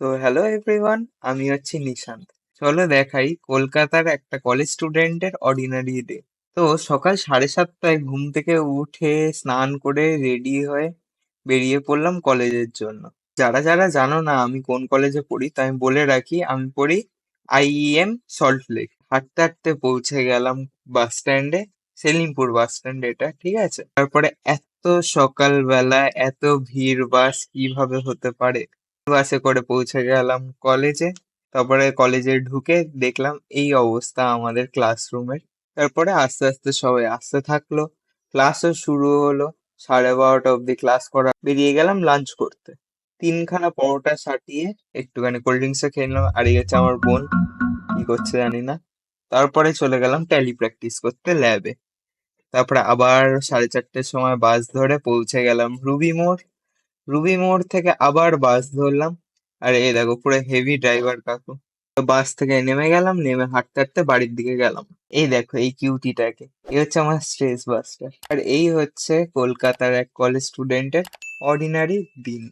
তো hello everyone, আমি হচ্ছি নিশান্ত। চলো দেখাই কলকাতার একটা কলেজ স্টুডেন্টের অর্ডিনারি ডে। তো সকাল 7:30টায় ঘুম থেকে উঠে স্নান করে রেডি হয়ে বেরিয়ে পড়লাম কলেজের জন্য। যারা যারা জানো না আমি কোন কলেজে পড়ি, তাই আমি বলে রাখি, আমি পড়ি IEM সল্ট লেক। হাঁটতে হাঁটতে পৌঁছে গেলাম বাস স্ট্যান্ডে, সেলিমপুর বাস স্ট্যান্ড এটা, ঠিক আছে। তারপরে এত সকালবেলা এত ভিড় বাস কিভাবে হতে পারে, বাসে করে পৌঁছে গেলাম কলেজে। তারপরে কলেজে ঢুকে দেখলাম এই অবস্থা আমাদের ক্লাসরুমের। তারপরে আস্তে আস্তে সবাই আসতে থাকলো, ক্লাসও শুরু হলো। 12:30 অব্দি ক্লাস করা, বেরিয়ে গেলাম লাঞ্চ করতে। তিনখানা পরোটা সাটিয়ে একটুখানি কোল্ড ড্রিঙ্কসও খেয়ে নিলাম। আর এই হচ্ছে আমার বোন, কি করছে জানি না। তারপরে চলে গেলাম ট্যালি প্র্যাকটিস করতে ল্যাবে। তারপরে আবার 4:30টার সময় বাস ধরে পৌঁছে গেলাম রুবি মোড়। রুবি মোড় থেকে আবার বাস ধরলাম। আর এই দেখো পুরো হেভি ড্রাইভার কাকু। তো বাস থেকে নেমে গেলাম, নেমে হাঁটতে হাঁটতে বাড়ির দিকে গেলাম। এই দেখো এই কিউটিটাকে, এই হচ্ছে আমার স্ট্রেস বাস্টার। আর এই হচ্ছে কলকাতার এক কলেজ স্টুডেন্টের অর্ডিনারি দিন।